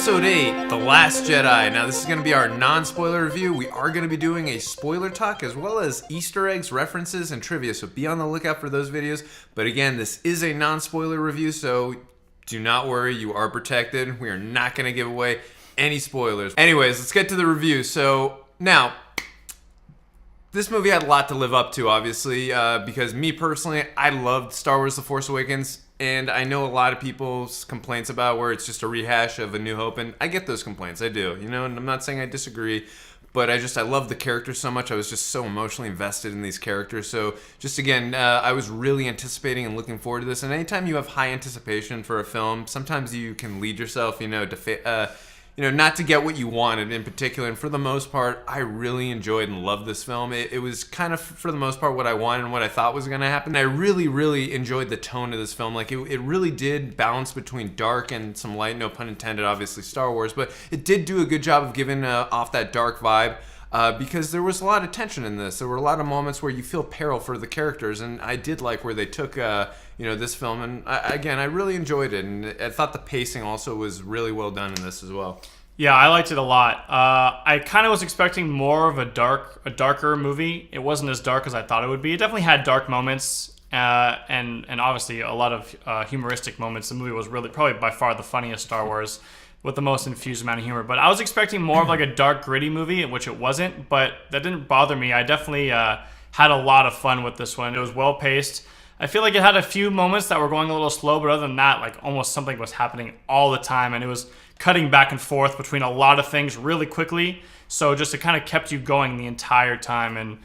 Episode VIII, The Last Jedi. Now, this is going to be our non-spoiler review. We are going to be doing a spoiler talk as well as Easter eggs, references, and trivia, so be on the lookout for those videos. But again, this is a non-spoiler review, so do not worry, you are protected. We are not going to give away any spoilers. Anyways, let's get to the review. So, now, this movie had a lot to live up to, obviously, because me personally, I loved Star Wars The Force Awakens. And I know a lot of people's complaints about where it's just a rehash of A New Hope, and I get those complaints, I do, and I'm not saying I disagree, but I love the characters so much. I was just so emotionally invested in these characters. So just again, I was really anticipating and looking forward to this. And anytime you have high anticipation for a film, sometimes you can lead yourself, not to get what you wanted in particular. And for the most part, I really enjoyed and loved this film. It was kind of, for the most part, what I wanted and what I thought was going to happen. I really, really enjoyed the tone of this film. Like, it really did balance between dark and some light. No pun intended, obviously, Star Wars. But it did do a good job of giving off that dark vibe. Because there was a lot of tension in this. There were a lot of moments where you feel peril for the characters, and I did like where they took, this film. And I really enjoyed it, and I thought the pacing also was really well done in this as well. Yeah, I liked it a lot. I kind of was expecting more of a darker movie. It wasn't as dark as I thought it would be. It definitely had dark moments, and obviously a lot of humoristic moments. The movie was really probably by far the funniest Star Wars, with the most infused amount of humor. But I was expecting more of like a dark, gritty movie, which it wasn't, but that didn't bother me. I definitely had a lot of fun with this one. It was well-paced. I feel like it had a few moments that were going a little slow, but other than that, like almost something was happening all the time, and it was cutting back and forth between a lot of things really quickly. So just it kind of kept you going the entire time. And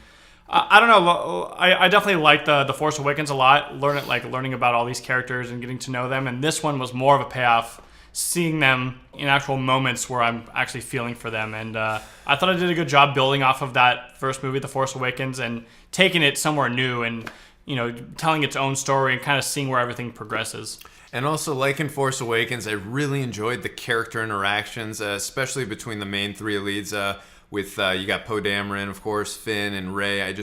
I don't know, I definitely liked the Force Awakens a lot, learning about all these characters and getting to know them. And this one was more of a payoff, seeing them in actual moments where I'm actually feeling for them. And I thought I did a good job building off of that first movie, The Force Awakens, and taking it somewhere new and, telling its own story and kind of seeing where everything progresses. And also, like in Force Awakens, I really enjoyed the character interactions, especially between the main three leads. With you got Poe Dameron, of course, Finn and Rey.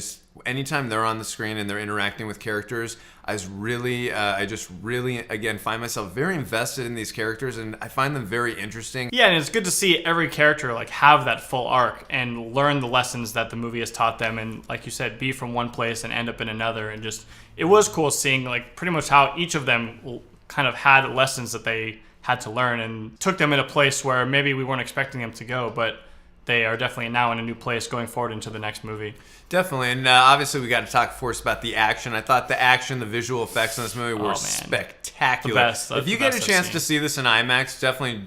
Anytime they're on the screen and they're interacting with characters, I just really, again, find myself very invested in these characters, and I find them very interesting. Yeah, and it's good to see every character have that full arc and learn the lessons that the movie has taught them, and like you said, be from one place and end up in another. And just, it was cool seeing pretty much how each of them kind of had lessons that they had to learn and took them in a place where maybe we weren't expecting them to go, but they are definitely now in a new place going forward into the next movie. Definitely, and obviously we got to talk, of course, about the action. I thought the action, the visual effects in this movie were spectacular. The best. If you get a chance to see this in IMAX, definitely,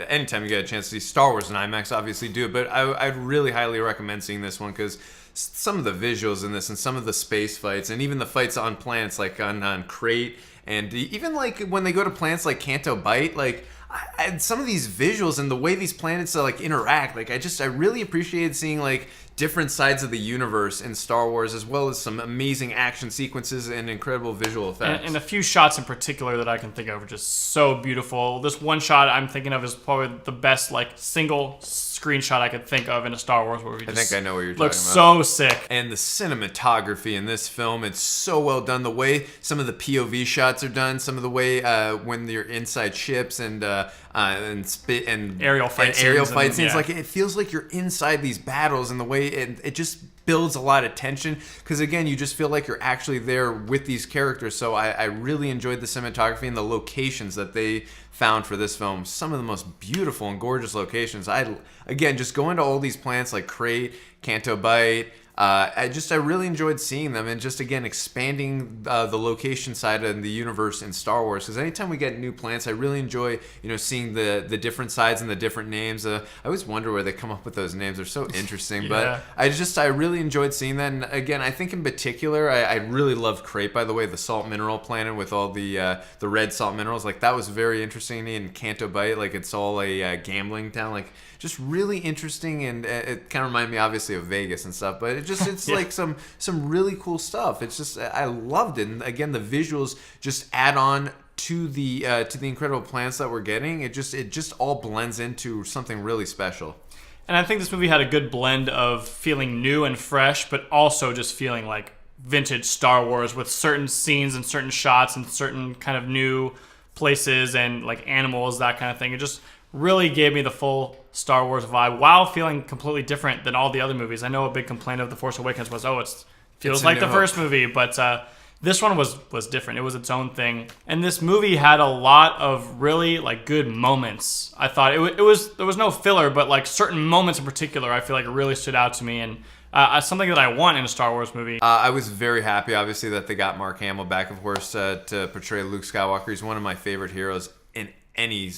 anytime you get a chance to see Star Wars in IMAX, obviously do it. But I'd really highly recommend seeing this one because some of the visuals in this and some of the space fights and even the fights on planets like on Crate, and even when they go to planets like Canto Bight, some of these visuals and the way these planets interact, I really appreciated seeing different sides of the universe in Star Wars, as well as some amazing action sequences and incredible visual effects. And a few shots in particular that I can think of are just so beautiful. This one shot I'm thinking of is probably the best single screenshot I could think of in a Star Wars movie. I think I know what you're talking about. Looks so sick. And the cinematography in this film, it's so well done. The way some of the POV shots are done, some of the way when you're inside ships and aerial fight scenes. It feels like you're inside these battles, and the way it just builds a lot of tension because, again, you just feel like you're actually there with these characters. So I really enjoyed the cinematography and the locations that they found for this film. Some of the most beautiful and gorgeous locations. Again, just going to all these planets like Crate, Canto Bight. I really enjoyed seeing them and just, again, expanding the location side of the universe in Star Wars. Because anytime we get new planets, I really enjoy, seeing the different sides and the different names. I always wonder where they come up with those names. They're so interesting. Yeah. But I really enjoyed seeing that. And again, I think in particular, I really loved Crate, by the way, the salt mineral planet with all the red salt minerals. That was very interesting. In Canto Bight, it's all a gambling town. Just really interesting, and it kind of reminded me obviously of Vegas and stuff, but it's yeah. some really cool stuff. It's just, I loved it. And again, the visuals just add on to the incredible planets that we're getting. It just all blends into something really special. And I think this movie had a good blend of feeling new and fresh, but also just feeling like vintage Star Wars with certain scenes and certain shots and certain kind of new places and animals, that kind of thing. It just really gave me the full Star Wars vibe while feeling completely different than all the other movies. I know a big complaint of The Force Awakens was, it feels like the first movie, but this one was different. It was its own thing, and this movie had a lot of really like good moments. I thought there was no filler, but like certain moments in particular, I feel like it really stood out to me, and something that I want in a Star Wars movie. I was very happy, obviously, that they got Mark Hamill back, of course, to portray Luke Skywalker. He's one of my favorite heroes in any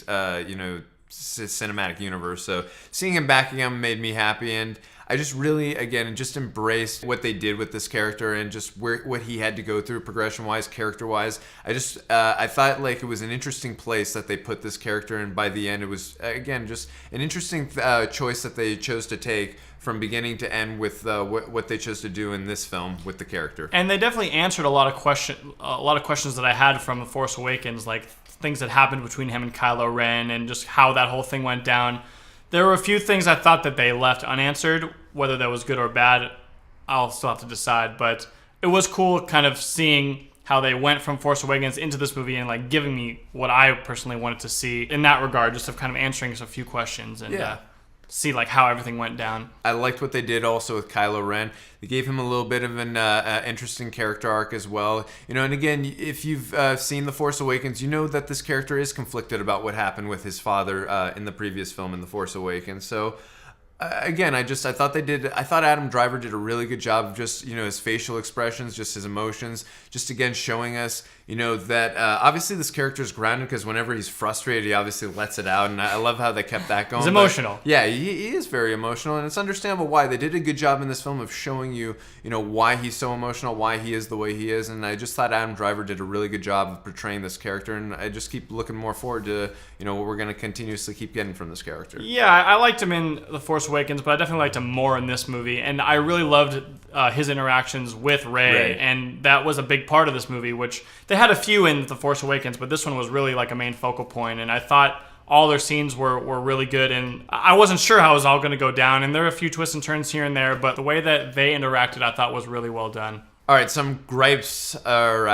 cinematic universe. So seeing him back again made me happy, and I just really, again, just embraced what they did with this character and just what he had to go through progression-wise, character-wise. I thought like it was an interesting place that they put this character, and by the end it was, again, just an interesting choice that they chose to take from beginning to end with what they chose to do in this film with the character. And they definitely answered a lot of questions that I had from The Force Awakens, like things that happened between him and Kylo Ren and just how that whole thing went down. There were a few things I thought that they left unanswered. Whether that was good or bad, I'll still have to decide. But it was cool kind of seeing how they went from Force Awakens into this movie and like giving me what I personally wanted to see in that regard, just of kind of answering a few questions and see like how everything went down. I liked what they did also with Kylo Ren. They gave him a little bit of an interesting character arc as well. And again, if you've seen The Force Awakens, you know that this character is conflicted about what happened with his father in the previous film in The Force Awakens. So again, I thought Adam Driver did a really good job of just, his facial expressions, just his emotions, just again showing us, that obviously this character is grounded because whenever he's frustrated, he obviously lets it out, and I love how they kept that going. He's emotional. But, yeah, he is very emotional, and it's understandable why. They did a good job in this film of showing you, why he's so emotional, why he is the way he is, and I just thought Adam Driver did a really good job of portraying this character, and I just keep looking more forward to, what we're going to continuously keep getting from this character. Yeah, I liked him in The Force Awakens, but I definitely liked him more in this movie, and I really loved his interactions with Rey, and that was a big part of this movie, which they had a few in The Force Awakens, but this one was really like a main focal point, and I thought all their scenes were really good, and I wasn't sure how it was all going to go down, and there were a few twists and turns here and there, but the way that they interacted I thought was really well done. All right, some gripes or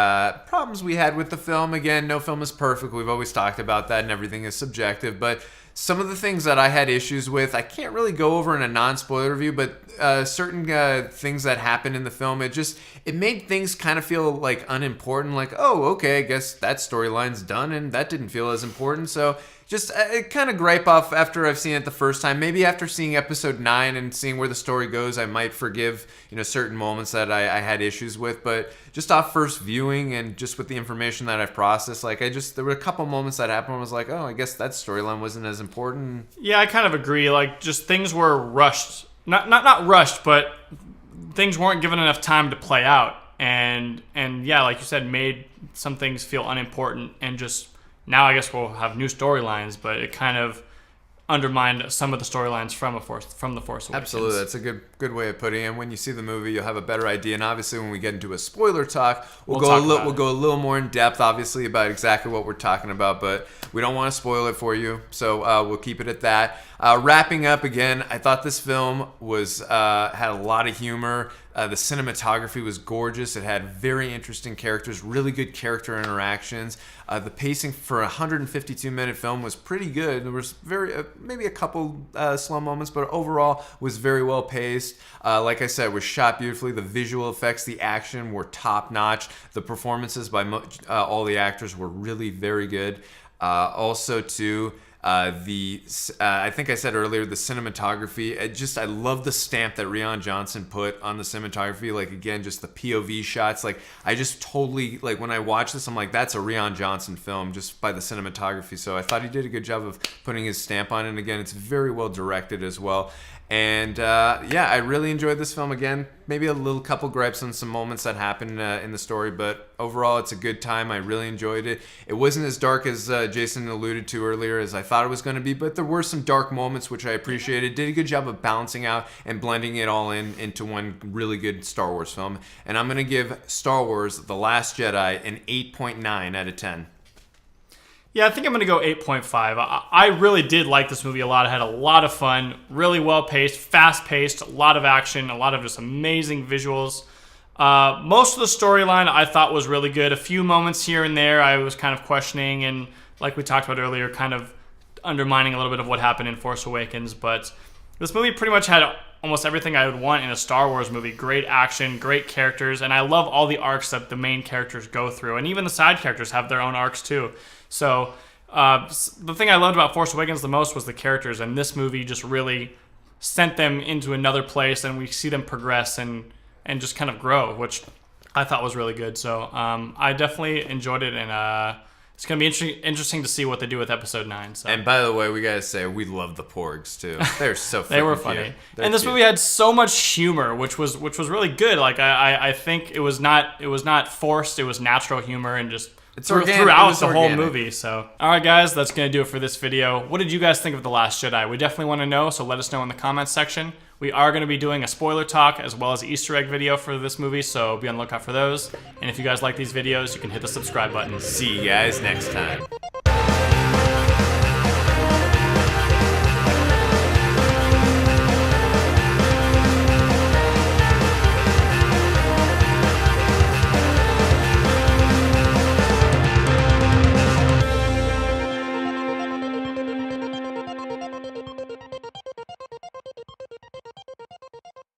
problems we had with the film. Again, no film is perfect. We've always talked about that, and everything is subjective. But some of the things that I had issues with, I can't really go over in a non-spoiler review, but certain things that happened in the film, it made things kind of feel like unimportant. Like, oh, okay, I guess that storyline's done, and that didn't feel as important. So just kind of gripe off after I've seen it the first time. Maybe after seeing episode 9 and seeing where the story goes, I might forgive, certain moments that I had issues with. But just off first viewing and just with the information that I've processed, there were a couple moments that happened where I was like, oh, I guess that storyline wasn't as important. Yeah, I kind of agree. Like, just things were rushed. Not rushed, but things weren't given enough time to play out. And yeah, like you said, made some things feel unimportant, and just now I guess we'll have new storylines, but it kind of undermined some of the storylines from The Force Awakens. Absolutely, that's a good way of putting it. And when you see the movie, you'll have a better idea. And obviously, when we get into a spoiler talk, we'll go a little more in depth, obviously, about exactly what we're talking about. But we don't want to spoil it for you, so we'll keep it at that. Wrapping up again, I thought this film had a lot of humor. The cinematography was gorgeous. It had very interesting characters, really good character interactions. The pacing for a 152-minute film was pretty good. There was maybe a couple slow moments, but overall was very well paced. Like I said, it was shot beautifully. The visual effects, the action were top-notch. The performances by all the actors were really very good. Also, too, I think I said earlier, the cinematography, I love the stamp that Rian Johnson put on the cinematography. Like, again, just the POV shots. Like, I just totally, like, when I watch this, I'm like, that's a Rian Johnson film just by the cinematography. So I thought he did a good job of putting his stamp on it. And again, it's very well directed as well. And I really enjoyed this film. Again, maybe a little couple gripes on some moments that happened in the story, but overall it's a good time. I really enjoyed it. It wasn't as dark as Jason alluded to earlier as I thought it was going to be, but there were some dark moments which I appreciated. Did a good job of balancing out and blending it all into one really good Star Wars film. And I'm going to give Star Wars The Last Jedi an 8.9 out of 10. Yeah, I think I'm going to go 8.5. I really did like this movie a lot. I had a lot of fun, really well-paced, fast-paced, a lot of action, a lot of just amazing visuals. Most of the storyline I thought was really good. A few moments here and there I was kind of questioning, and like we talked about earlier, kind of undermining a little bit of what happened in Force Awakens. But this movie pretty much had almost everything I would want in a Star Wars movie. Great action, great characters, and I love all the arcs that the main characters go through. And even the side characters have their own arcs too. So the thing I loved about Force Awakens the most was the characters, and this movie just really sent them into another place, and we see them progress and just kind of grow, which I thought was really good. So I definitely enjoyed it, and it's going to be interesting to see what they do with Episode 9. So. And by the way, we gotta say, we love the Porgs too. They're so They were freaking funny. cute. And this movie had so much humor, which was really good. Like I think it was not forced, it was natural humor, and just throughout the whole movie. So, all right, guys, that's going to do it for this video. What did you guys think of The Last Jedi? We definitely want to know, so let us know in the comments section. We are going to be doing a spoiler talk as well as an Easter egg video for this movie, so be on the lookout for those. And if you guys like these videos, you can hit the subscribe button. See you guys next time.